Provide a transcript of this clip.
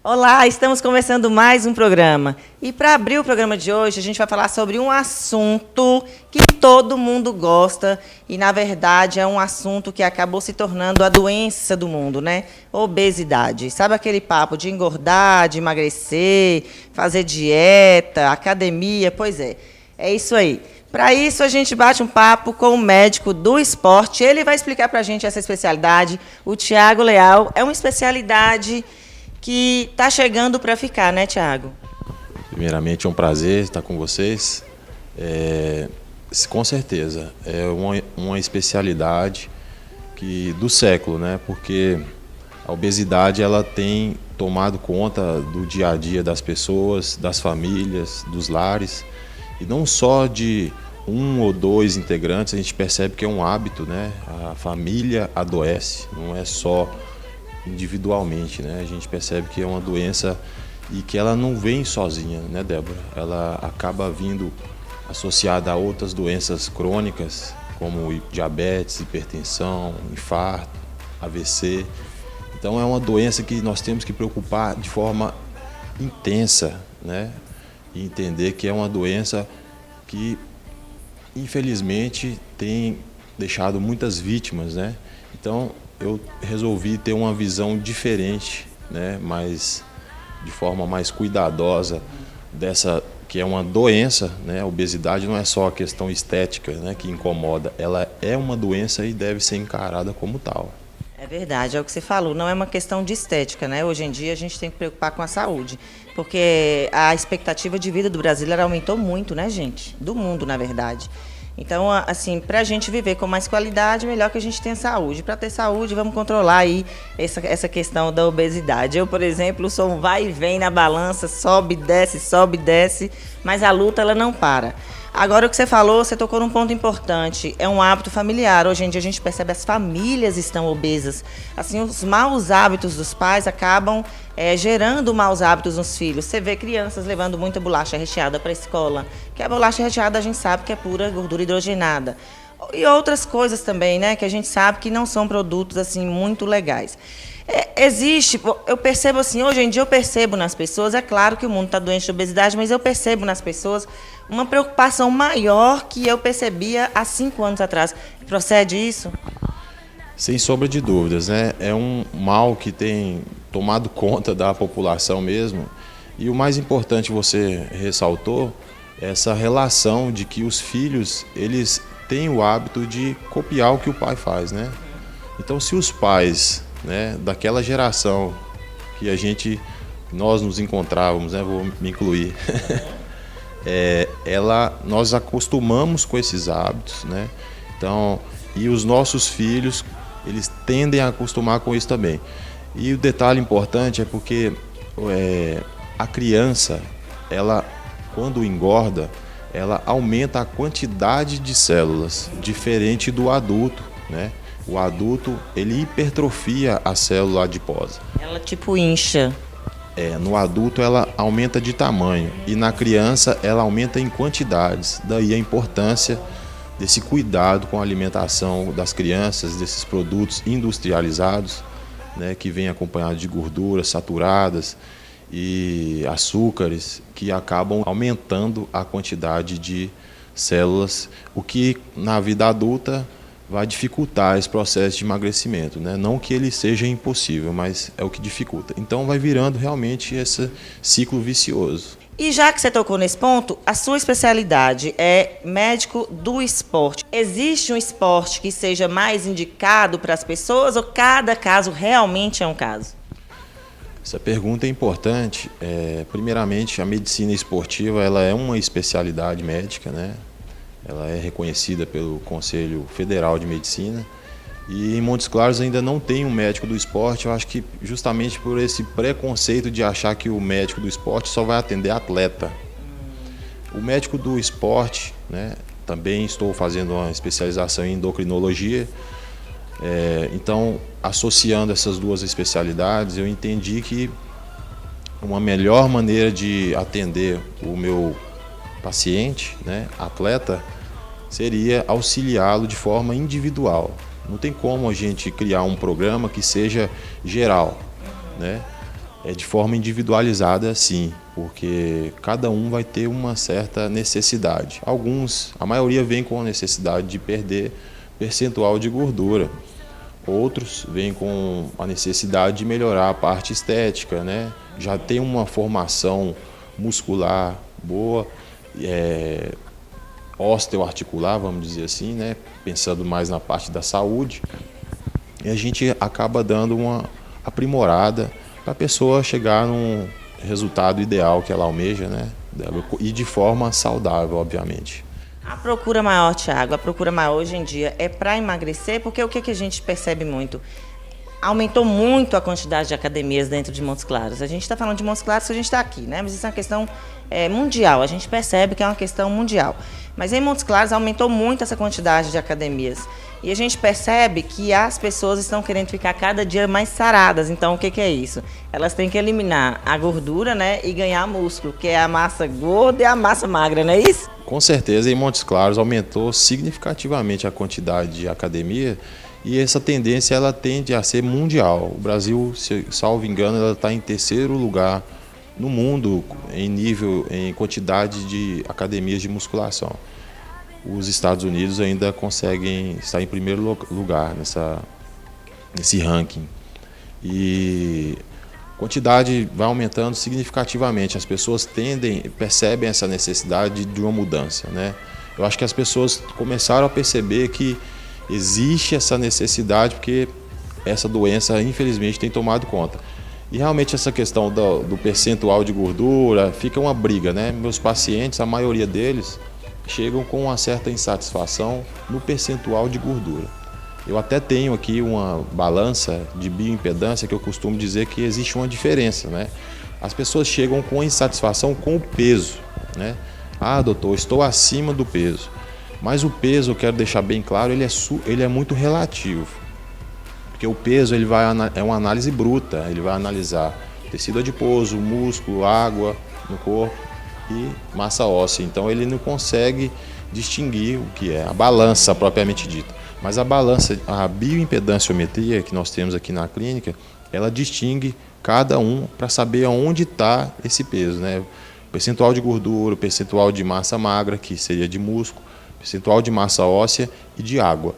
Olá, estamos começando mais um programa. E para abrir o programa de hoje, a gente vai falar sobre um assunto que todo mundo gosta e, na verdade, é um assunto que acabou se tornando a doença do mundo, né? Obesidade. Sabe aquele papo de engordar, de emagrecer, fazer dieta, academia? Pois é isso aí. Para isso, a gente bate um papo com o médico do esporte. Ele vai explicar para a gente essa especialidade. O Tiago Leal é uma especialidade que está chegando para ficar, né, Tiago? Primeiramente, é um prazer estar com vocês. Com certeza, é uma especialidade do século, né? Porque a obesidade ela tem tomado conta do dia a dia das pessoas, das famílias, dos lares. E não só de um ou dois integrantes, a gente percebe que é um hábito, né? A família adoece, não é só individualmente, né? A gente percebe que é uma doença e que ela não vem sozinha, né, Débora? Ela acaba vindo associada a outras doenças crônicas, como diabetes, hipertensão, infarto, AVC. Então é uma doença que nós temos que preocupar de forma intensa, né? E entender que é uma doença que, infelizmente, tem deixado muitas vítimas, né? Então, eu resolvi ter uma visão diferente, né? Mas de forma mais cuidadosa dessa que é uma doença, né? A obesidade não é só a questão estética, né, que incomoda, ela é uma doença e deve ser encarada como tal. É verdade, é o que você falou, não é uma questão de estética, né? Hoje em dia a gente tem que preocupar com a saúde, porque a expectativa de vida do brasileiro aumentou muito, né, gente? Do mundo, na verdade. Então, assim, para a gente viver com mais qualidade, melhor que a gente tenha saúde. Para ter saúde, vamos controlar aí essa questão da obesidade. Eu, por exemplo, sou um vai e vem na balança, sobe, desce, mas a luta ela não para. Agora, o que você falou, você tocou num ponto importante. É um hábito familiar. Hoje em dia a gente percebe que as famílias estão obesas. Assim, os maus hábitos dos pais acabam gerando maus hábitos nos filhos. Você vê crianças levando muita bolacha recheada para a escola, que a bolacha recheada a gente sabe que é pura gordura hidrogenada. E outras coisas também, né, que a gente sabe que não são produtos assim muito legais. Existe, eu percebo assim, hoje em dia eu percebo nas pessoas, é claro que o mundo está doente de obesidade, mas eu percebo nas pessoas uma preocupação maior que eu percebia há 5 anos atrás. Procede isso? Sem sombra de dúvidas, né? É um mal que tem tomado conta da população mesmo. E o mais importante, você ressaltou, é essa relação de que os filhos, eles têm o hábito de copiar o que o pai faz, né? Então, se os pais, né, daquela geração que nós nos encontrávamos, né, vou me incluir, nós acostumamos com esses hábitos, né? Então, e os nossos filhos, eles tendem a acostumar com isso também. E o detalhe importante é porque a criança, ela, quando engorda, ela aumenta a quantidade de células, diferente do adulto, né? O adulto, ele hipertrofia a célula adiposa. Ela tipo incha. No adulto ela aumenta de tamanho e na criança ela aumenta em quantidades. Daí a importância desse cuidado com a alimentação das crianças, desses produtos industrializados, né, que vem acompanhado de gorduras saturadas e açúcares que acabam aumentando a quantidade de células, o que na vida adulta vai dificultar esse processo de emagrecimento, né? Não que ele seja impossível, mas é o que dificulta. Então vai virando realmente esse ciclo vicioso. E já que você tocou nesse ponto, a sua especialidade é médico do esporte. Existe um esporte que seja mais indicado para as pessoas ou cada caso realmente é um caso? Essa pergunta é importante. Primeiramente, a medicina esportiva ela é uma especialidade médica, né? Ela é reconhecida pelo Conselho Federal de Medicina e em Montes Claros ainda não tem um médico do esporte. Eu acho que justamente por esse preconceito de achar que o médico do esporte só vai atender atleta. O médico do esporte, né, também estou fazendo uma especialização em endocrinologia. Então, associando essas duas especialidades, eu entendi que uma melhor maneira de atender o meu paciente, né, atleta, seria auxiliá-lo de forma individual. Não tem como a gente criar um programa que seja geral, né? de forma individualizada, sim, porque cada um vai ter uma certa necessidade. A maioria vem com a necessidade de perder percentual de gordura. Outros vêm com a necessidade de melhorar a parte estética, né? Já tem uma formação muscular boa, osteoarticular, vamos dizer assim, né? Pensando mais na parte da saúde. E a gente acaba dando uma aprimorada para a pessoa chegar num resultado ideal que ela almeja, né? E de forma saudável, obviamente. A procura maior, Thiago, a procura maior hoje em dia é para emagrecer, porque o que a gente percebe muito? Aumentou muito a quantidade de academias dentro de Montes Claros. A gente está falando de Montes Claros porque a gente está aqui, né? Mas isso é uma questão mundial. A gente percebe que é uma questão mundial. Mas em Montes Claros aumentou muito essa quantidade de academias. E a gente percebe que as pessoas estão querendo ficar cada dia mais saradas. Então, o que é isso? Elas têm que eliminar a gordura, né, e ganhar músculo, que é a massa gorda e a massa magra, não é isso? Com certeza, em Montes Claros aumentou significativamente a quantidade de academia e essa tendência ela tende a ser mundial. O Brasil, salvo engano, ela está em terceiro lugar no mundo em quantidade de academias de musculação. Os Estados Unidos ainda conseguem estar em primeiro lugar nesse ranking. E a quantidade vai aumentando significativamente. As pessoas percebem essa necessidade de uma mudança, né? Eu acho que as pessoas começaram a perceber que existe essa necessidade porque essa doença, infelizmente, tem tomado conta. E realmente essa questão do percentual de gordura fica uma briga, né? Meus pacientes, a maioria deles, chegam com uma certa insatisfação no percentual de gordura. Eu até tenho aqui uma balança de bioimpedância que eu costumo dizer que existe uma diferença, né? As pessoas chegam com insatisfação com o peso, né? Ah, doutor, estou acima do peso. Mas o peso, eu quero deixar bem claro, ele é muito relativo. Porque o peso é uma análise bruta, ele vai analisar tecido adiposo, músculo, água no corpo e massa óssea. Então ele não consegue distinguir o que é a balança propriamente dita. Mas a bioimpedanciometria que nós temos aqui na clínica, ela distingue cada um para saber onde está esse peso, né? Percentual de gordura, percentual de massa magra, que seria de músculo, percentual de massa óssea e de água.